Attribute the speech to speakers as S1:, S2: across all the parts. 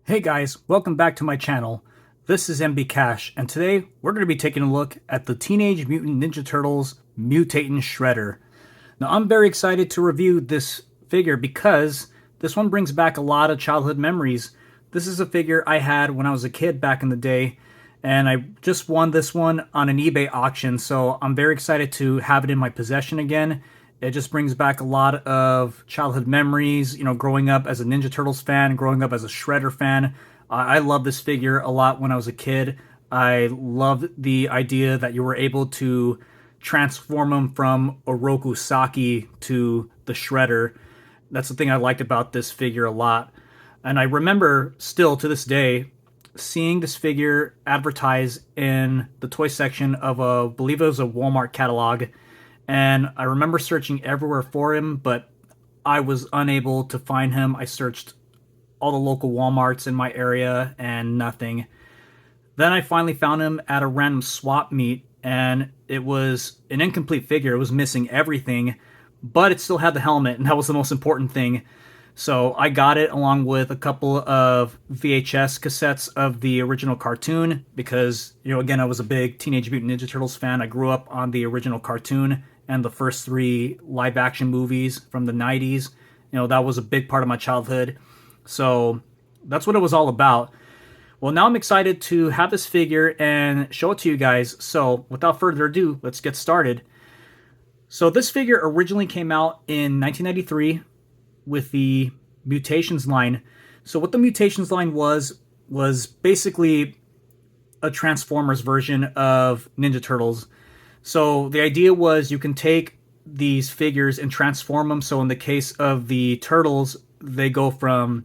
S1: Hey guys, welcome back to my channel. This is MB Cash, and today we're going to be taking a look at the Teenage Mutant Ninja Turtles Mutatin Shredder. Now I'm very excited to review this figure because this one brings back a lot of childhood memories. This is a figure I had when I was a kid back in the day, and I just won this one on an eBay auction, so I'm very excited to have it in my possession again. It just brings back a lot of childhood memories, growing up as a Ninja Turtles fan, growing up as a Shredder fan. I love this figure a lot when I was a kid. I loved the idea that you were able to transform him from Oroku Saki to the Shredder. That's the thing I liked about this figure a lot. And I remember still to this day seeing this figure advertised in the toy section of I believe it was a Walmart catalog. And I remember searching everywhere for him, but I was unable to find him. I searched all the local Walmarts in my area and nothing. Then I finally found him at a random swap meet, and it was an incomplete figure. It was missing everything, but it still had the helmet, and that was the most important thing. So I got it along with a couple of VHS cassettes of the original cartoon because, again, I was a big Teenage Mutant Ninja Turtles fan. I grew up on the original cartoon and the first three live action movies from the 90s. That was a big part of my childhood. So that's what it was all about. Well, now I'm excited to have this figure and show it to you guys. So without further ado, let's get started. So this figure originally came out in 1993 with the Mutations line. So what the Mutations line was basically a Transformers version of Ninja Turtles. So the idea was you can take these figures and transform them. So in the case of the Turtles, they go from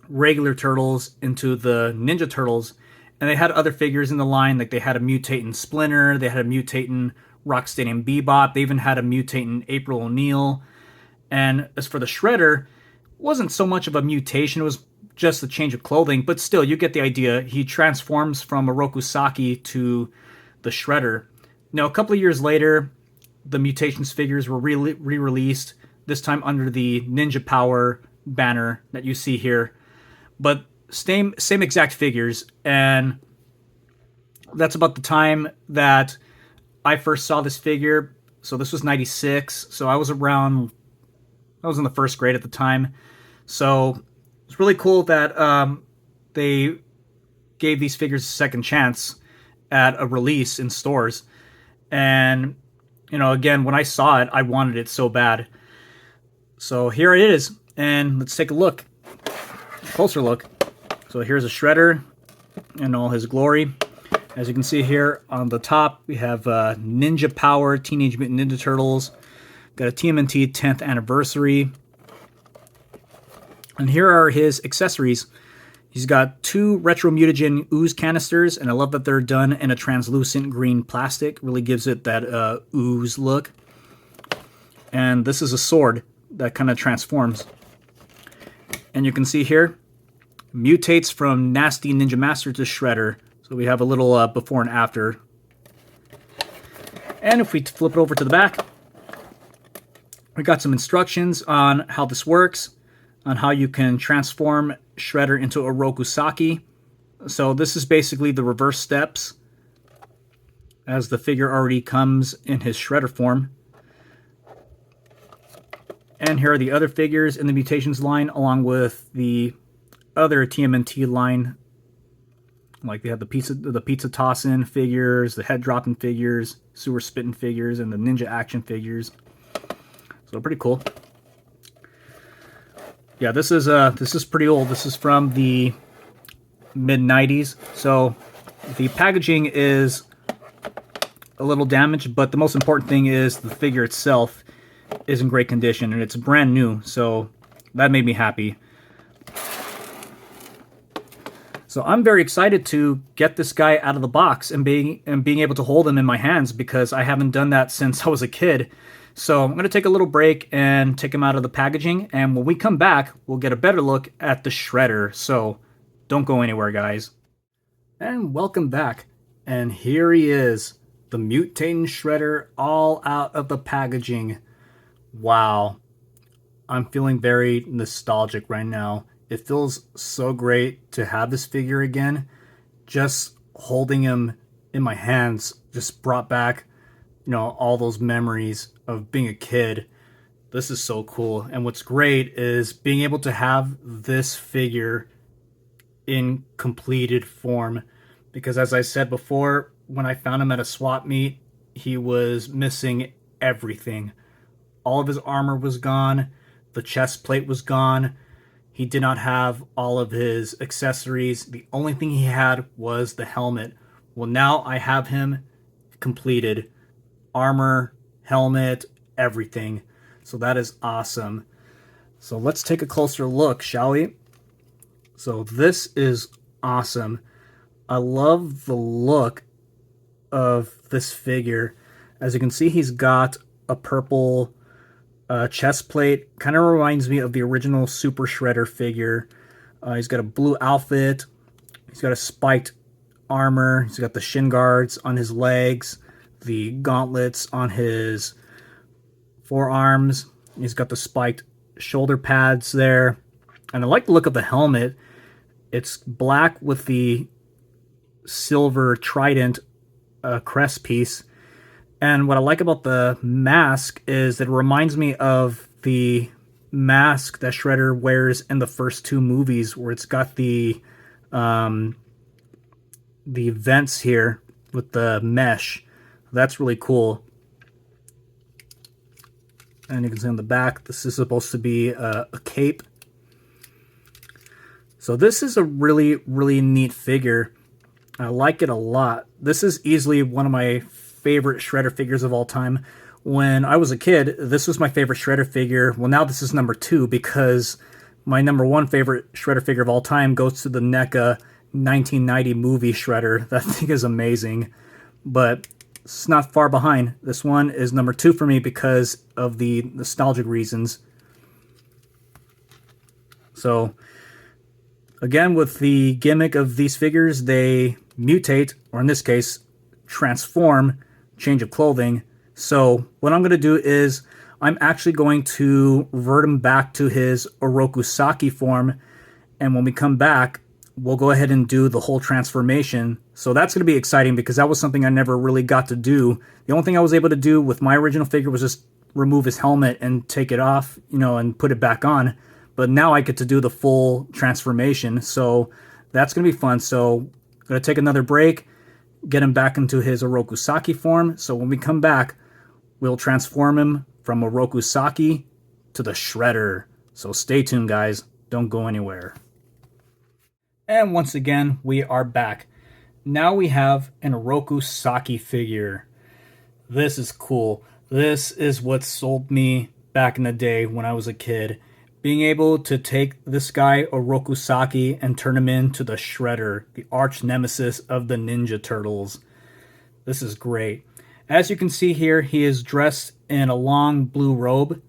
S1: regular Turtles into the Ninja Turtles. And they had other figures in the line, like they had a Mutatin Splinter, they had a Mutatin Rocksteady and Bebop, they even had a Mutatin April O'Neil. And as for the Shredder, it wasn't so much of a mutation, it was just a change of clothing, but still, you get the idea. He transforms from Oroku Saki to the Shredder. Now, a couple of years later, the Mutations figures were re-released, this time under the Ninja Power banner that you see here. But same exact figures, and that's about the time that I first saw this figure. So this was 96, so I was in the first grade at the time. So it's really cool that they gave these figures a second chance at a release in stores. And, again, when I saw it, I wanted it so bad. So here it is, and let's take a look. Closer look. So here's a Shredder in all his glory. As you can see here on the top, we have Ninja Power Teenage Mutant Ninja Turtles. Got a TMNT 10th anniversary. And here are his accessories. He's got two Retro Mutagen ooze canisters, and I love that they're done in a translucent green plastic. Really gives it that ooze look. And this is a sword that kind of transforms. And you can see here, mutates from Nasty Ninja Master to Shredder. So we have a little before and after. And if we flip it over to the back, we got some instructions on how this works, on how you can transform Shredder into Oroku Saki. So this is basically the reverse steps, as the figure already comes in his Shredder form. And here are the other figures in the Mutations line, along with the other TMNT line. Like they have the pizza toss-in figures, the head dropping figures, sewer spitting figures, and the ninja action figures. So pretty cool. Yeah, this is pretty old. This is from the mid-90s. So the packaging is a little damaged, but the most important thing is the figure itself is in great condition, and it's brand new. So that made me happy. So I'm very excited to get this guy out of the box and being able to hold him in my hands, because I haven't done that since I was a kid. So I'm going to take a little break and take him out of the packaging, and when we come back, we'll get a better look at the Shredder. So don't go anywhere, guys. And welcome back. And here he is, the Mutatin Shredder, all out of the packaging. Wow. I'm feeling very nostalgic right now. It feels so great to have this figure again. Just holding him in my hands just brought back, all those memories of being a kid. This is so cool. And what's great is being able to have this figure in completed form. Because as I said before, when I found him at a swap meet, he was missing everything. All of his armor was gone. The chest plate was gone. He did not have all of his accessories. The only thing he had was the helmet. Well, now I have him completed. Armor, helmet, everything. So that is awesome. So let's take a closer look, shall we? So this is awesome. I love the look of this figure. As you can see, he's got a purple chest plate. Kind of reminds me of the original Super Shredder figure. He's got a blue outfit. He's got a spiked armor. He's got the shin guards on his legs, the gauntlets on his forearms. He's got the spiked shoulder pads there. And I like the look of the helmet. It's black with the silver trident crest piece. And what I like about the mask is that it reminds me of the mask that Shredder wears in the first two movies, where it's got the vents here with the mesh. That's really cool. And you can see on the back, this is supposed to be a cape. So this is a really, really neat figure. I like it a lot. This is easily one of my favorite Shredder figures of all time. When I was a kid, this was my favorite Shredder figure. Well, now this is number 2 because my number 1 favorite Shredder figure of all time goes to the NECA 1990 movie Shredder. That thing is amazing. But it's not far behind. This one is number 2 for me because of the nostalgic reasons. So, again, with the gimmick of these figures, they mutate, or in this case, transform, change of clothing. So what I'm going to do is I'm actually going to revert him back to his Orokusaki form, and when we come back, we'll go ahead and do the whole transformation. So that's going to be exciting because that was something I never really got to do. The only thing I was able to do with my original figure was just remove his helmet and take it off, and put it back on. But now I get to do the full transformation, so that's going to be fun. So I'm going to take another break, get him back into his Orokusaki form. So when we come back, we'll transform him from Orokusaki to the Shredder. So stay tuned, guys. Don't go anywhere. And once again, we are back. Now we have an Orokusaki figure. This is cool. This is what sold me back in the day when I was a kid. Being able to take this guy, Orokusaki, and turn him into the Shredder, the arch nemesis of the Ninja Turtles. This is great. As you can see here, he is dressed in a long blue robe.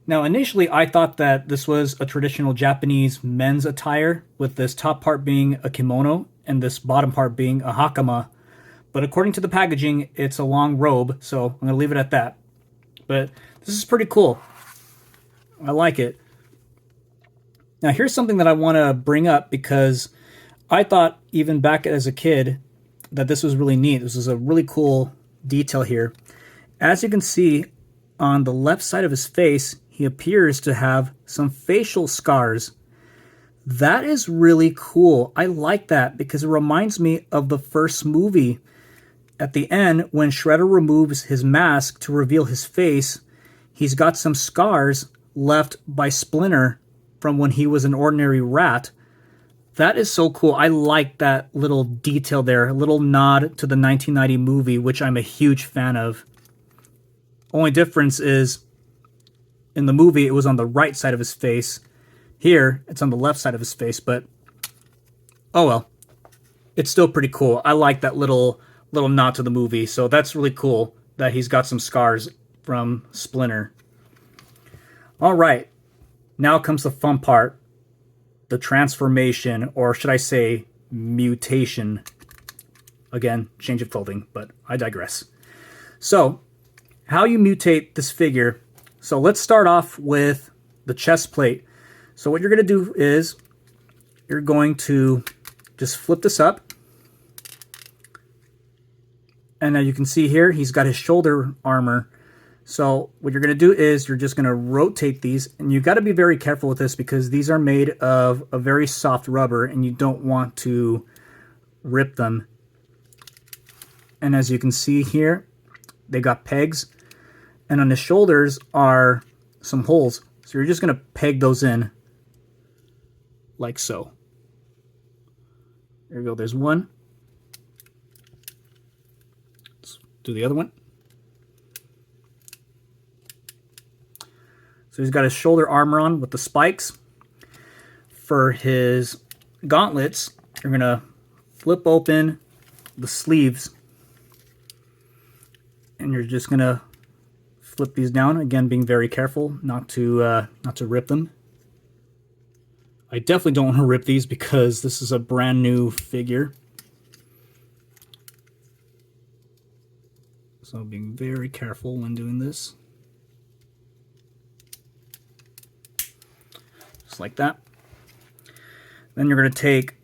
S1: Now, initially, I thought that this was a traditional Japanese men's attire, with this top part being a kimono and this bottom part being a hakama. But according to the packaging, it's a long robe, so I'm going to leave it at that. But this is pretty cool. I like it. Now, here's something that I want to bring up because I thought, even back as a kid, that this was really neat. This is a really cool detail here. As you can see, on the left side of his face, he appears to have some facial scars. That is really cool. I like that because it reminds me of the first movie. At the end, when Shredder removes his mask to reveal his face, he's got some scars left by Splinter from when he was an ordinary rat. That is so cool. I like that little detail there, a little nod to the 1990 movie, which I'm a huge fan of. Only difference is, in the movie, it was on the right side of his face. Here, it's on the left side of his face, but oh well. It's still pretty cool. I like that little nod to the movie, so that's really cool that he's got some scars from Splinter. All right. Now comes the fun part, the transformation, or should I say mutation. Again, change of clothing, but I digress. So, how you mutate this figure. So let's start off with the chest plate. So what you're going to do is you're going to just flip this up. And now you can see here, he's got his shoulder armor. So what you're going to do is you're just going to rotate these, and you got to be very careful with this because these are made of a very soft rubber and you don't want to rip them. And as you can see here, they got pegs, and on the shoulders are some holes. So you're just going to peg those in like so. There you go, there's one. Let's do the other one. So he's got his shoulder armor on with the spikes. For his gauntlets, you're going to flip open the sleeves. And you're just going to flip these down. Again, being very careful not to rip them. I definitely don't want to rip these because this is a brand new figure. So being very careful when doing this. Like that. Then you're going to take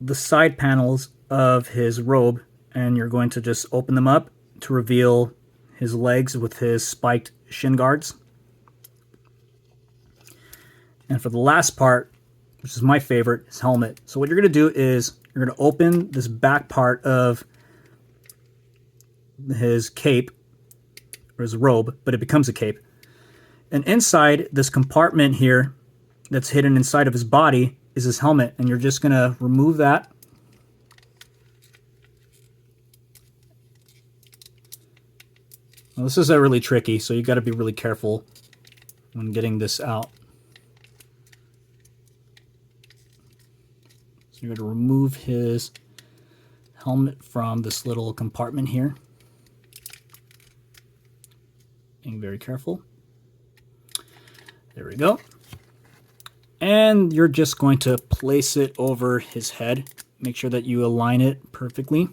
S1: the side panels of his robe and you're going to just open them up to reveal his legs with his spiked shin guards. And for the last part, which is my favorite, his helmet. So what you're going to do is you're going to open this back part of his cape, or his robe, but it becomes a cape. And inside this compartment here that's hidden inside of his body is his helmet, and you're just going to remove that. Well, this is really tricky, so you got to be really careful when getting this out. So you're going to remove his helmet from this little compartment here. Being very careful. There we go. And you're just going to place it over his head. Make sure that you align it perfectly.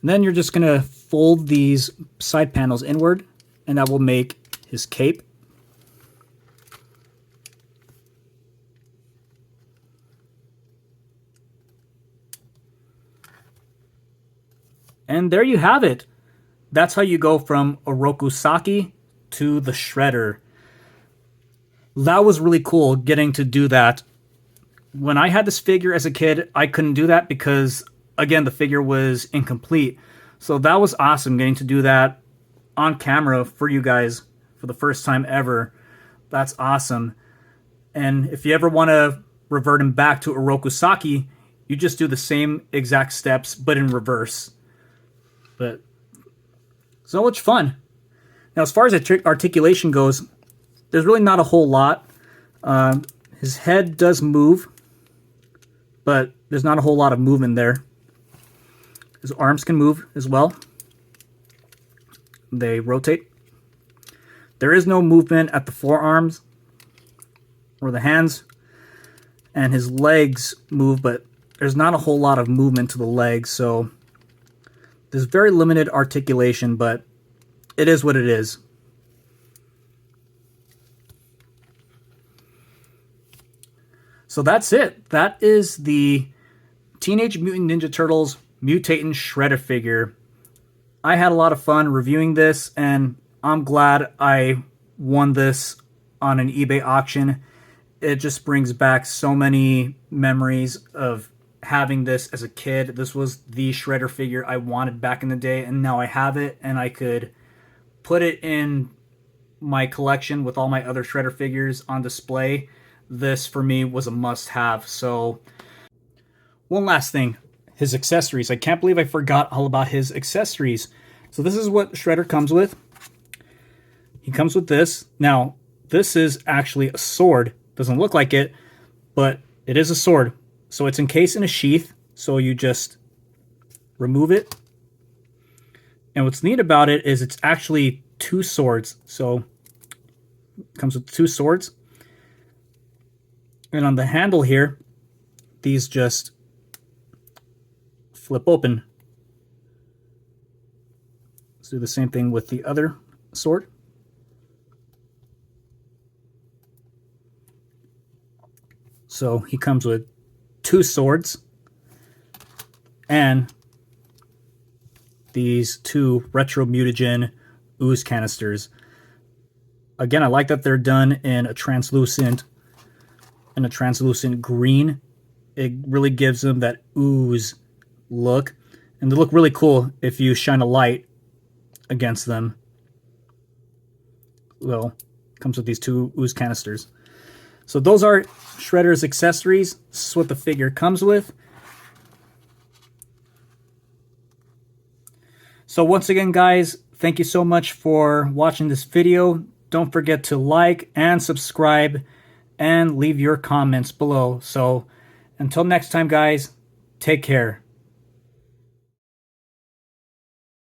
S1: And then you're just going to fold these side panels inward, and that will make his cape. And there you have it. That's how you go from Orokusaki to the Shredder. That was really cool getting to do that. When I had this figure as a kid, I couldn't do that because, again, the figure was incomplete. So that was awesome getting to do that on camera for you guys for the first time ever. That's awesome. And if you ever want to revert him back to Orokusaki, you just do the same exact steps, but in reverse. But so much fun. Now, as far as articulation goes, there's really not a whole lot. His head does move, but there's not a whole lot of movement there. His arms can move as well. They rotate. There is no movement at the forearms or the hands. And his legs move, but there's not a whole lot of movement to the legs, so there's very limited articulation, but it is what it is. So that's it. That is the Teenage Mutant Ninja Turtles Mutatin Shredder figure. I had a lot of fun reviewing this, and I'm glad I won this on an eBay auction. It just brings back so many memories of having this as a kid. This was the Shredder figure I wanted back in the day, and now I have it, and I could put it in my collection with all my other Shredder figures on display. This, for me, was a must-have. So, one last thing. His accessories. I can't believe I forgot all about his accessories. So this is what Shredder comes with. He comes with this. Now, this is actually a sword. Doesn't look like it, but it is a sword. So it's encased in a sheath. So you just remove it. And what's neat about it is it's actually two swords. So it comes with two swords. And on the handle here, these just flip open. Let's do the same thing with the other sword. So he comes with 2 swords and these 2 retro mutagen ooze canisters. Again, I like that they're done in a translucent green. It really gives them that ooze look, and they look really cool if you shine a light against them. Well, comes with these 2 ooze canisters. So those are Shredder's accessories. This is what the figure comes with. So once again, guys, thank you so much for watching this video. Don't forget to like and subscribe and leave your comments below. So until next time, guys, take care.